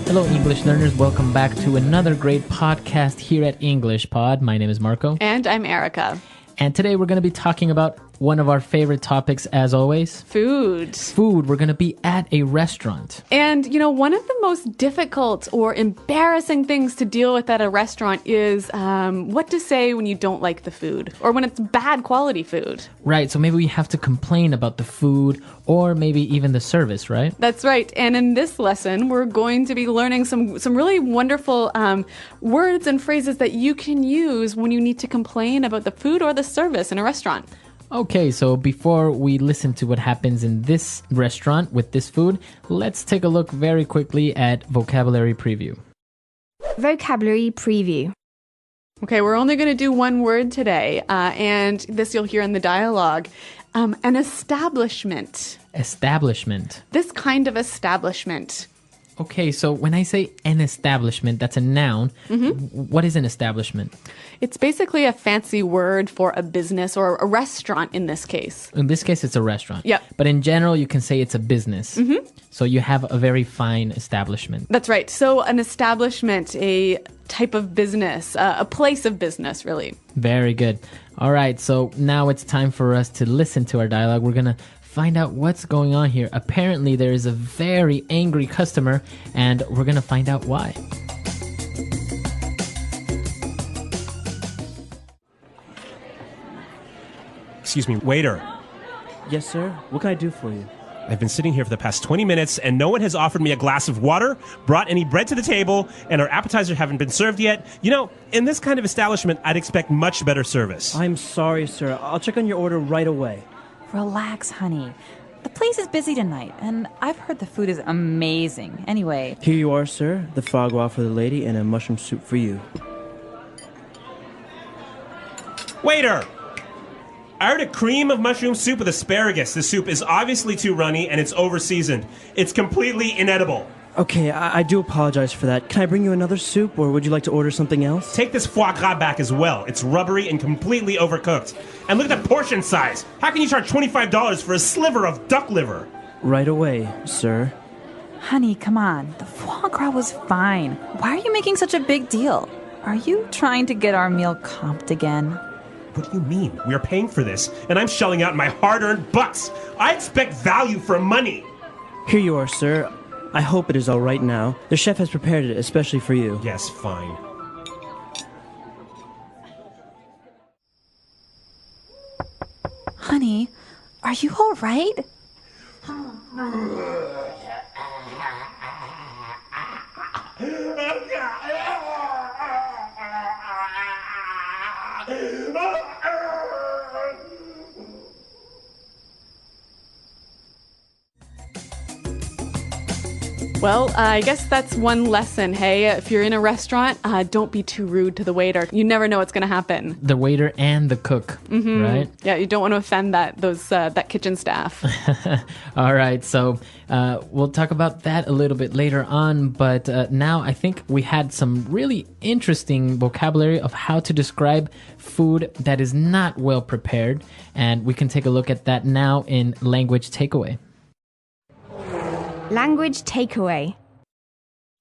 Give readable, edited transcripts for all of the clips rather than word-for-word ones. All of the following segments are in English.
Hello, English learners. Welcome back to another great podcast here at EnglishPod. My name is Marco. And I'm Erica. And today we're going to be talking about one of our favorite topics, as always. Food. Food. We're going to be at a restaurant. And, one of the most difficult or embarrassing things to deal with at a restaurant is what to say when you don't like the food or when it's bad quality food. Right. So maybe we have to complain about the food or maybe even the service, right? That's right. And in this lesson, we're going to be learning some really wonderful words and phrases that you can use when you need to complain about the food or the service in a restaurant. Okay, so before we listen to what happens in this restaurant with this food, let's take a look very quickly at vocabulary preview. Vocabulary preview. Okay, we're only going to do one word today, and this you'll hear in the dialogue. An establishment. Establishment. This kind of establishment. Okay, so when I say an establishment, that's a noun. What is an establishment? It's basically a fancy word for a business or a restaurant in this case. In this case, it's a restaurant. Yep. But in general, you can say it's a business. So you have a very fine establishment. That's right. So an establishment, a type of business, a place of business, really. Very good. All right, so now it's time for us to listen to our dialogue. We're going to find out what's going on here. Apparently, there is a very angry customer, and we're going to find out why. Excuse me, waiter. Yes, sir. What can I do for you? I've been sitting here for the past 20 minutes, and no one has offered me a glass of water, brought any bread to the table, and our appetizers haven't been served yet. In this kind of establishment, I'd expect much better service. I'm sorry, sir. I'll check on your order right away. Relax, honey. The place is busy tonight, and I've heard the food is amazing. Anyway. Here you are, sir. The foie gras for the lady and a mushroom soup for you. Waiter! I ordered a cream of mushroom soup with asparagus. The soup is obviously too runny, and it's over-seasoned. It's completely inedible. Okay, I do apologize for that. Can I bring you another soup, or would you like to order something else? Take this foie gras back as well. It's rubbery and completely overcooked. And look at the portion size. How can you charge $25 for a sliver of duck liver? Right away, sir. Honey, come on. The foie gras was fine. Why are you making such a big deal? Are you trying to get our meal comped again? What do you mean? We are paying for this, and I'm shelling out my hard-earned bucks. I expect value for money. Here you are, sir. I hope it is all right now. The chef has prepared it especially for you. Yes, fine. Honey, are you all right? Well, I guess that's one lesson, hey? If you're in a restaurant, don't be too rude to the waiter. You never know what's going to happen. The waiter and the cook, right? Yeah, you don't want to offend that kitchen staff. All right, so we'll talk about that a little bit later on, but now I think we had some really interesting vocabulary of how to describe food that is not well prepared, and we can take a look at that now in Language Takeaway. Language takeaway.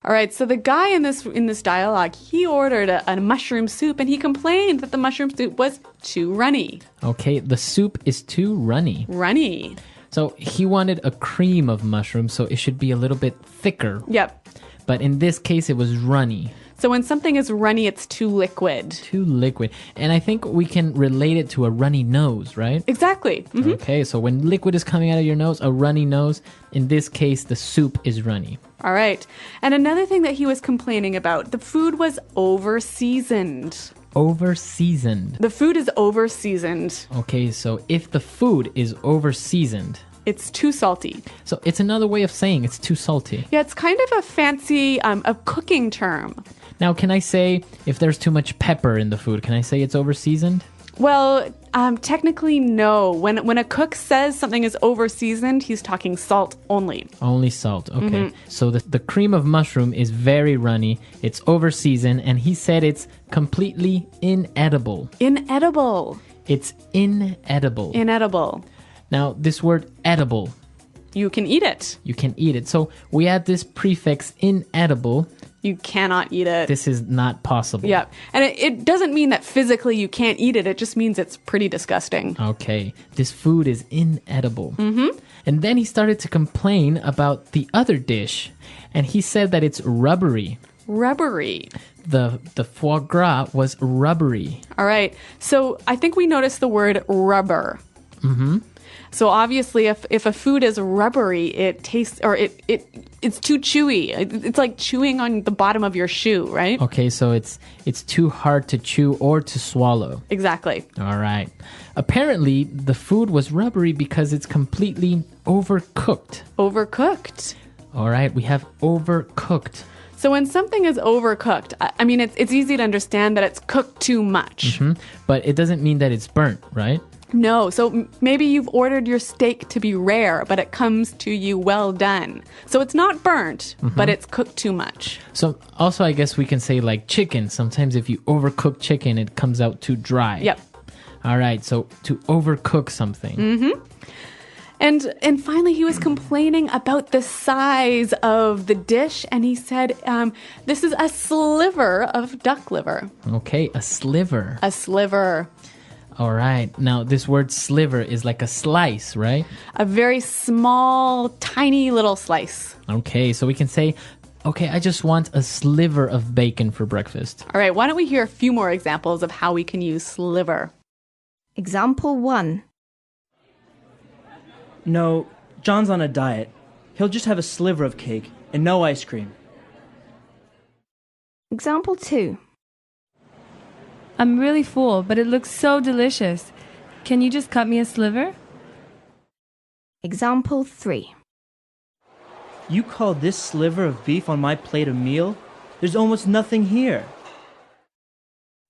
All right, so the guy in this dialogue, he ordered a mushroom soup, and he complained that the mushroom soup was too runny. Okay, the soup is too runny. Runny. So he wanted a cream of mushroom, so it should be a little bit thicker. Yep. But in this case, it was runny. So when something is runny, it's too liquid. Too liquid. And I think we can relate it to a runny nose, right? Exactly. Mm-hmm. Okay, so when liquid is coming out of your nose, a runny nose, in this case, the soup is runny. All right. And another thing that he was complaining about, the food was over-seasoned. Over-seasoned. The food is over-seasoned. Okay, so if the food is over-seasoned, it's too salty. So it's another way of saying it's too salty. Yeah, it's kind of a fancy a cooking term. Now, can I say if there's too much pepper in the food, can I say it's over-seasoned? Well, technically, no. When a cook says something is over-seasoned, he's talking salt only. Only salt, okay. So the cream of mushroom is very runny, it's over-seasoned, and he said it's completely inedible. Inedible. It's inedible. Inedible. Now, this word edible, You can eat it. You can eat it. So we add this prefix inedible. You cannot eat it. This is not possible. Yeah. And it doesn't mean that physically you can't eat it. It just means it's pretty disgusting. Okay. This food is inedible. And then he started to complain about the other dish. And he said that it's rubbery. Rubbery. The foie gras was rubbery. All right. So I think we noticed the word rubber. So obviously, if a food is rubbery, it tastes, or it's too chewy. It's like chewing on the bottom of your shoe, right? Okay, so it's too hard to chew or to swallow. Exactly. All right. Apparently, the food was rubbery because it's completely overcooked. Overcooked. All right, we have overcooked. So when something is overcooked, I mean, it's easy to understand that it's cooked too much. But it doesn't mean that it's burnt, right? No, so maybe you've ordered your steak to be rare, but it comes to you well done. So it's not burnt, but it's cooked too much. So also, I guess we can say like chicken. Sometimes if you overcook chicken, it comes out too dry. Yep. All right, so to overcook something. And finally, he was complaining about the size of the dish, and he said, this is a sliver of duck liver. Okay, a sliver. A sliver. All right. Now, this word sliver is like a slice, right? A very small, tiny little slice. Okay, so we can say, okay, I just want a sliver of bacon for breakfast. All right, why don't we hear a few more examples of how we can use sliver? Example 1. No, John's on a diet. He'll just have a sliver of cake and no ice cream. Example 2. I'm really full, but it looks so delicious. Can you just cut me a sliver? Example 3. You call this sliver of beef on my plate a meal? There's almost nothing here.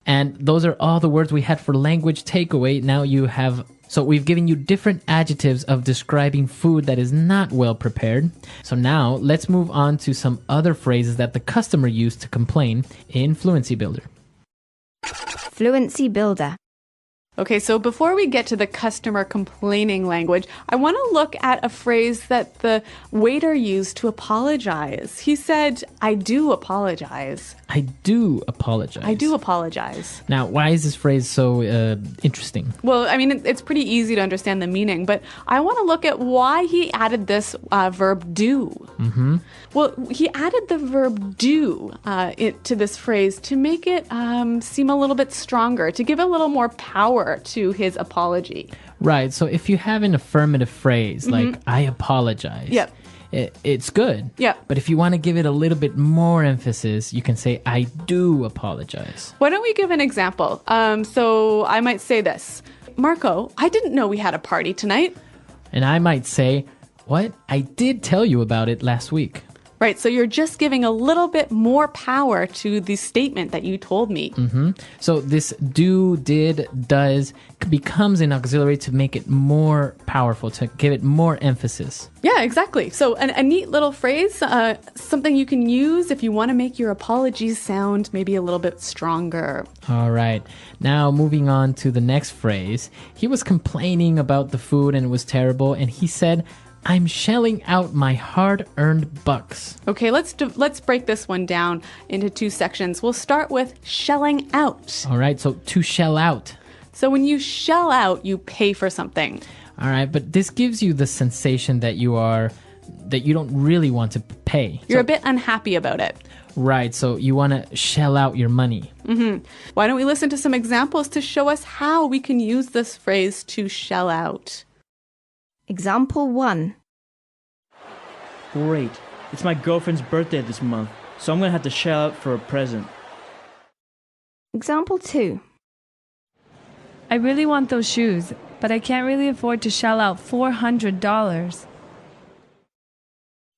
And those are all the words we had for language takeaway. Now you have... So we've given you different adjectives of describing food that is not well prepared. So now let's move on to some other phrases that the customer used to complain in Fluency Builder. Fluency Builder. Okay, so before we get to the customer complaining language, I want to look at a phrase that the waiter used to apologize. He said, I do apologize. I do apologize. I do apologize. Now, why is this phrase so interesting? Well, I mean, it's pretty easy to understand the meaning, but I want to look at why he added this verb do. Well, he added the verb do to this phrase to make it seem a little bit stronger, to give a little more power to his apology. Right, so if you have an affirmative phrase like, I apologize. Yep. It's good. Yeah. But if you want to give it a little bit more emphasis, you can say, I do apologize. Why don't we give an example? So I might say this. Marco, I didn't know we had a party tonight. And I might say, what? I did tell you about it last week. Right, so you're just giving a little bit more power to the statement that you told me. So this do, did, does becomes an auxiliary to make it more powerful, to give it more emphasis. Yeah, exactly. So a neat little phrase, something you can use if you want to make your apologies sound maybe a little bit stronger. All right. Now moving on to the next phrase. He was complaining about the food and it was terrible, and he said, I'm shelling out my hard-earned bucks. Okay, let's break this one down into two sections. We'll start with shelling out. All right, so to shell out. So when you shell out, you pay for something. All right, but this gives you the sensation that you don't really want to pay. You're a bit unhappy about it. Right, so you want to shell out your money. Why don't we listen to some examples to show us how we can use this phrase to shell out? Example 1. Great. It's my girlfriend's birthday this month, so I'm going to have to shell out for a present. Example 2. I really want those shoes, but I can't really afford to shell out $400.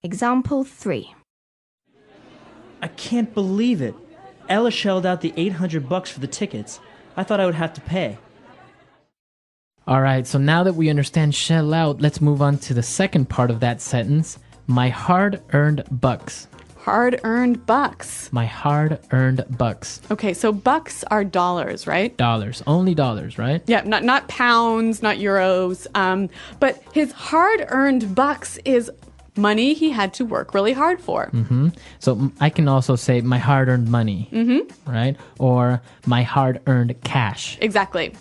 Example 3. I can't believe it. Ella shelled out the $800 for the tickets. I thought I would have to pay. All right, so now that we understand shell out, let's move on to the second part of that sentence. My hard-earned bucks. hard-earned bucks. My hard-earned bucks. Okay, so bucks are dollars, right? Dollars. Only dollars, right? Yeah, not pounds, not euros. But his hard-earned bucks is money he had to work really hard for. So I can also say my hard-earned money, right? Or my hard-earned cash. Exactly.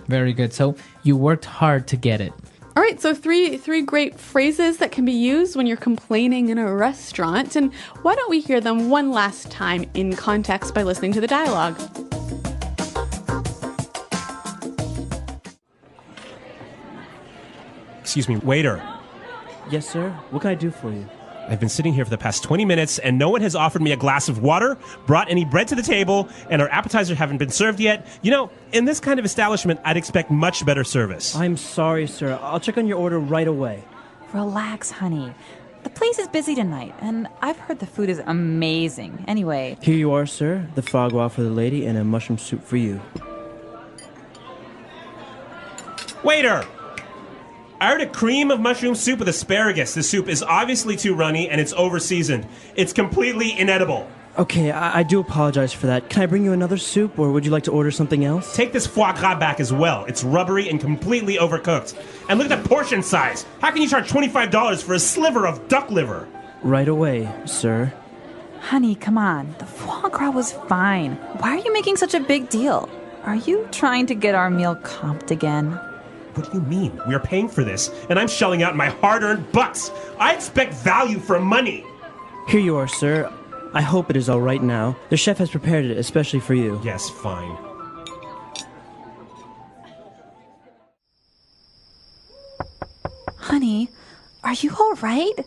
Very good. So you worked hard to get it. All right, so three great phrases that can be used when you're complaining in a restaurant. And why don't we hear them one last time in context by listening to the dialogue? Excuse me, waiter. Yes, sir. What can I do for you? I've been sitting here for the past 20 minutes and no one has offered me a glass of water, brought any bread to the table, and our appetizers haven't been served yet. You know, in this kind of establishment, I'd expect much better service. I'm sorry, sir. I'll check on your order right away. Relax, honey. The place is busy tonight, and I've heard the food is amazing. Anyway, Here you are, sir. The foie gras for the lady and a mushroom soup for you. Waiter! I ordered a cream of mushroom soup with asparagus. The soup is obviously too runny and it's over-seasoned. It's completely inedible. Okay, I do apologize for that. Can I bring you another soup, or would you like to order something else? Take this foie gras back as well. It's rubbery and completely overcooked. And look at the portion size. How can you charge $25 for a sliver of duck liver? Right away, sir. honey, come on. The foie gras was fine. Why are you making such a big deal? Are you trying to get our meal comped again? What do you mean? We are paying for this, and I'm shelling out my hard-earned bucks. I expect value for money. Here you are, sir. I hope it is all right now. The chef has prepared it especially for you. Yes, fine. Honey, are you all right?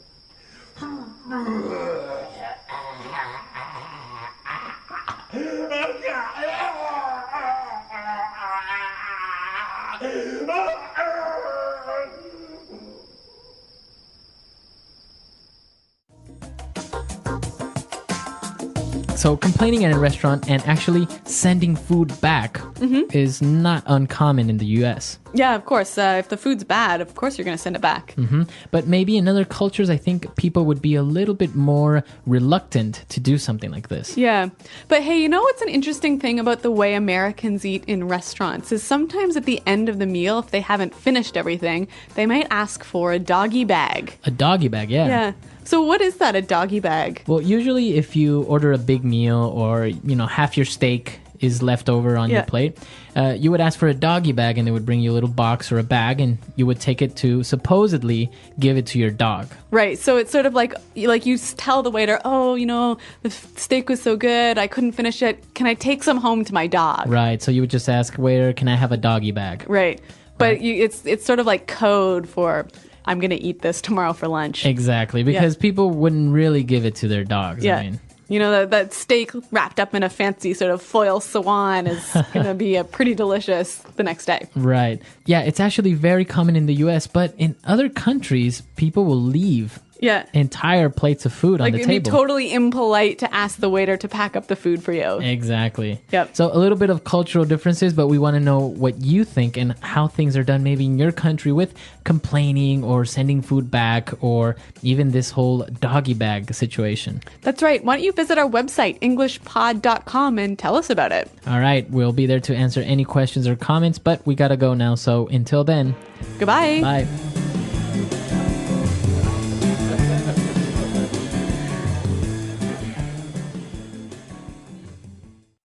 So complaining at a restaurant and actually sending food back is not uncommon in the US. Yeah, of course. If the food's bad, of course you're going to send it back. But maybe in other cultures, I think people would be a little bit more reluctant to do something like this. Yeah. But hey, you know what's an interesting thing about the way Americans eat in restaurants is sometimes at the end of the meal, if they haven't finished everything, they might ask for a doggy bag. A doggy bag, yeah. Yeah. So what is that, a doggy bag? Well, usually if you order a big meal or, half your steak is left over on your plate, you would ask for a doggy bag and they would bring you a little box or a bag and you would take it to supposedly give it to your dog. Right. So it's sort of like you tell the waiter, the steak was so good, I couldn't finish it. Can I take some home to my dog? Right. So you would just ask, waiter, can I have a doggy bag? Right. But it's sort of like code for, I'm going to eat this tomorrow for lunch. Exactly. Because people wouldn't really give it to their dogs. Yeah. I mean, that steak wrapped up in a fancy sort of foil swan is going to be pretty delicious the next day. right. Yeah, it's actually very common in the US, but in other countries, people will leave entire plates of food on the it'd table. be totally impolite to ask the waiter to pack up the food for you. Exactly. Yep. So a little bit of cultural differences, but we want to know what you think and how things are done maybe in your country with complaining or sending food back or even this whole doggy bag situation. That's right. Why don't you visit our website, EnglishPod.com, and tell us about it. All right. We'll be there to answer any questions or comments, but we got to go now. So until then, Goodbye. bye.